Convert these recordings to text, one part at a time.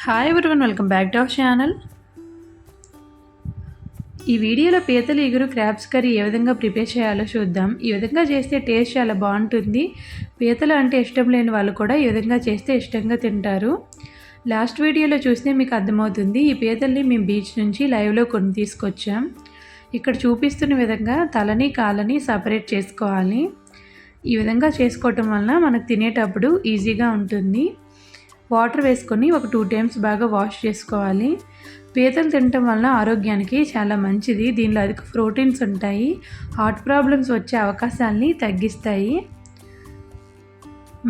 Hi everyone, welcome back to our channel. ఈ వీడియోలో పీతలు ఇగురు క్రాబ్స్ కర్రీ ఏ విధంగా ప్రిపేర్ చేయాలో చూద్దాం. ఈ విధంగా చేస్తే టేస్ట్ చాలా బాగుంటుంది. పీతలు అంటే ఇష్టం లేని వాళ్ళు కూడా ఈ విధంగా చేస్తే ఇష్టంగా తింటారు. లాస్ట్ వీడియోలో చూస్తే మీకు అర్థమవుతుంది. ఈ పీతల్ని మేము బీచ్ నుంచి లైవ్లో కొని తీసుకొచ్చాం. ఇక్కడ చూపిస్తున్న విధంగా తలని కాలని సపరేట్ చేసుకోవాలి. ఈ విధంగా చేసుకోవటం వలన మనకు తినేటప్పుడు ఈజీగా ఉంటుంది. వాటర్ వేసుకొని ఒక 2 టైమ్స్ బాగా వాష్ చేసుకోవాలి. పీతలు తినటం వలన ఆరోగ్యానికి చాలా మంచిది. దీనిలో అధిక ప్రోటీన్స్ ఉంటాయి. హార్ట్ ప్రాబ్లమ్స్ వచ్చే అవకాశాలని తగ్గిస్తాయి.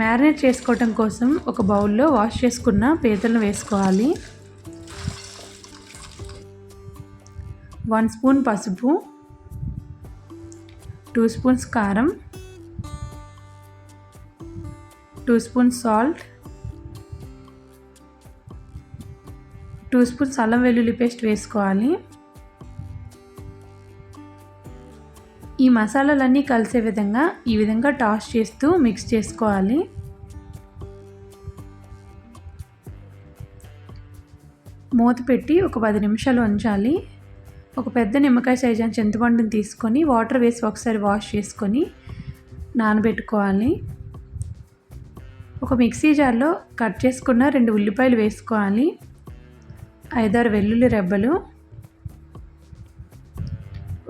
మ్యారినేట్ చేసుకోవటం కోసం ఒక బౌల్లో వాష్ చేసుకున్న పీతలను వేసుకోవాలి. 1 స్పూన్ పసుపు, 2 స్పూన్స్ కారం, 2 స్పూన్స్ సాల్ట్, 2 స్పూన్స్ అల్లం వెల్లుల్లి పేస్ట్ వేసుకోవాలి. ఈ మసాలాలన్నీ కలిసే విధంగా ఈ విధంగా టాస్ చేస్తూ మిక్స్ చేసుకోవాలి. మూత పెట్టి ఒక 10 నిమిషాలు ఉంచాలి. ఒక పెద్ద నిమ్మకాయ సైజు చింతపండుని తీసుకొని వాటర్ వేసి ఒకసారి వాష్ చేసుకొని నానబెట్టుకోవాలి. ఒక మిక్సీ జార్లో కట్ చేసుకున్న 2 ఉల్లిపాయలు వేసుకోవాలి. 5-6 వెల్లుల్లి రెబ్బలు,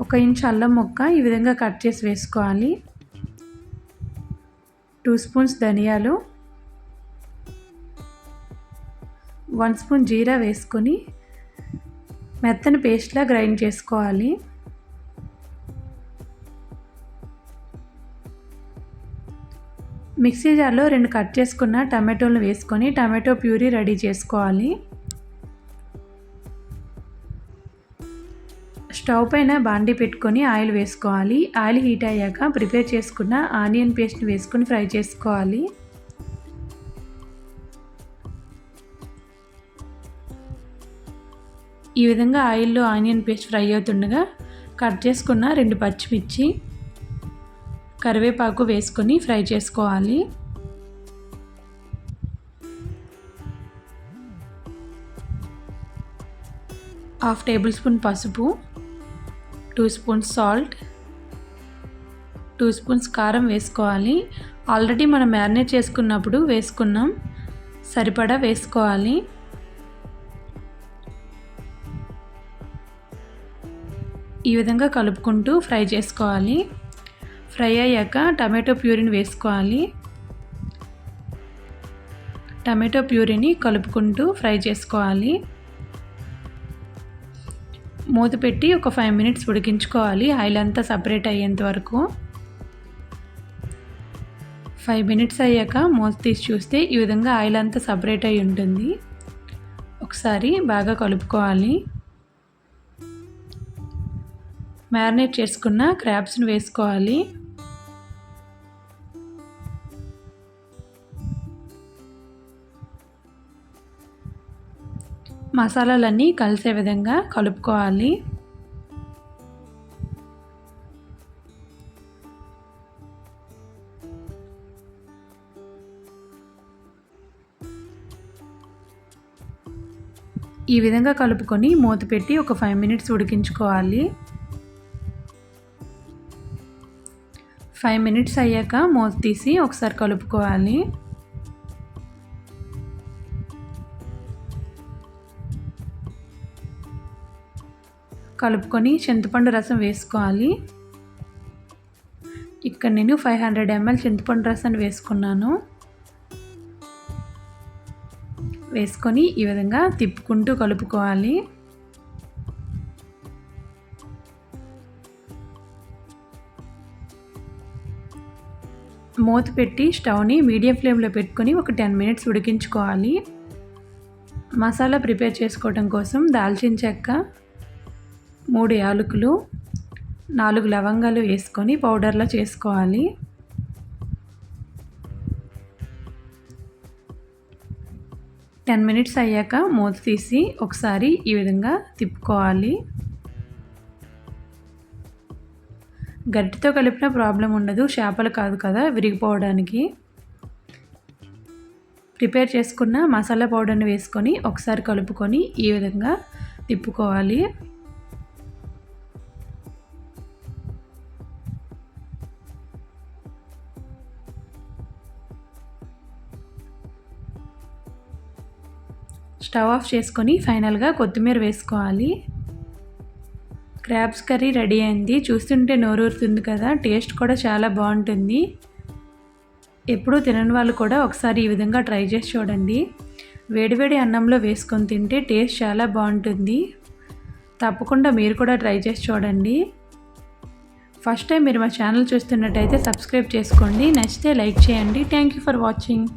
1 ఇంచ్ అల్లం ముక్క ఈ విధంగా కట్ చేసి వేసుకోవాలి. 2 స్పూన్స్ ధనియాలు, 1 స్పూన్ జీరా వేసుకొని మెత్తని పేస్ట్లా గ్రైండ్ చేసుకోవాలి. మిక్సీ జార్లో 2 కట్ చేసుకున్న టమాటోలను వేసుకొని టమాటో ప్యూరీ రెడీ చేసుకోవాలి. స్టవ్ పైన బాండీ పెట్టుకొని ఆయిల్ వేసుకోవాలి. ఆయిల్ హీట్ అయ్యాక ప్రిపేర్ చేసుకున్న ఆనియన్ పేస్ట్ని వేసుకొని ఫ్రై చేసుకోవాలి. ఈ విధంగా ఆయిల్లో ఆనియన్ పేస్ట్ ఫ్రై అవుతుండగా కట్ చేసుకున్న 2 పచ్చిమిర్చి, కరివేపాకు వేసుకొని ఫ్రై చేసుకోవాలి. హాఫ్ టేబుల్ స్పూన్ పసుపు, 2 స్పూన్స్ సాల్ట్, 2 స్పూన్స్ కారం వేసుకోవాలి. ఆల్రెడీ మనం మ్యారినేట్ చేసుకున్నప్పుడు వేసుకున్నాం, సరిపడా వేసుకోవాలి. ఈ విధంగా కలుపుకుంటూ ఫ్రై చేసుకోవాలి. ఫ్రై అయ్యాక టమాటో ప్యూరీని వేసుకోవాలి. టమాటో ప్యూరీని కలుపుకుంటూ ఫ్రై చేసుకోవాలి. మూత పెట్టి ఒక 5 మినిట్స్ ఉడికించుకోవాలి. ఆయిల్ అంతా సపరేట్ అయ్యేంత వరకు. 5 మినిట్స్ అయ్యాక మూత తీసి చూస్తే ఈ విధంగా ఆయిల్ అంతా సపరేట్ అయి ఉంటుంది. ఒకసారి బాగా కలుపుకోవాలి. మ్యారినేట్ చేసుకున్న క్రాబ్స్ని వేసుకోవాలి. మసాలాలన్నీ కలిసే విధంగా కలుపుకోవాలి. ఈ విధంగా కలుపుకొని మూత పెట్టి ఒక 5 మినిట్స్ ఉడికించుకోవాలి. 5 మినిట్స్ అయ్యాక మూత తీసి ఒకసారి కలుపుకోవాలి. కలుపుకొని చింతపండు రసం వేసుకోవాలి. ఇక్కడ నేను 500 ml చింతపండు రసాన్ని వేసుకున్నాను. వేసుకొని ఈ విధంగా తిప్పుకుంటూ కలుపుకోవాలి. మూత పెట్టి స్టవ్ని మీడియం ఫ్లేమ్లో పెట్టుకొని ఒక 10 మినిట్స్ ఉడికించుకోవాలి. మసాలా ప్రిపేర్ చేసుకోవడం కోసం దాల్చిన చెక్క, 3 యాలకులు, 4 లవంగాలు వేసుకొని పౌడర్లా చేసుకోవాలి. టెన్ మినిట్స్ అయ్యాక మూత తీసి ఒకసారి ఈ విధంగా తిప్పుకోవాలి. గరిటెతో కలిపిన ప్రాబ్లం ఉండదు, చేపలు కాదు కదా విరిగిపోవడానికి. ప్రిపేర్ చేసుకున్న మసాలా పౌడర్ని వేసుకొని ఒకసారి కలుపుకొని ఈ విధంగా తిప్పుకోవాలి. స్టవ్ ఆఫ్ చేసుకొని ఫైనల్గా కొత్తిమీర వేసుకోవాలి. క్రాబ్స్ కర్రీ రెడీ అయింది. చూస్తుంటే నోరూరుతుంది కదా, టేస్ట్ కూడా చాలా బాగుంటుంది. ఎప్పుడూ తినని వాళ్ళు కూడా ఒకసారి ఈ విధంగా ట్రై చేసి చూడండి. వేడివేడి అన్నంలో వేసుకొని తింటే టేస్ట్ చాలా బాగుంటుంది. తప్పకుండా మీరు కూడా ట్రై చేసి చూడండి. ఫస్ట్ టైం మీరు మా ఛానల్ చూస్తున్నట్టయితే సబ్స్క్రైబ్ చేసుకోండి. నచ్చితే లైక్ చేయండి. Thank you for watching.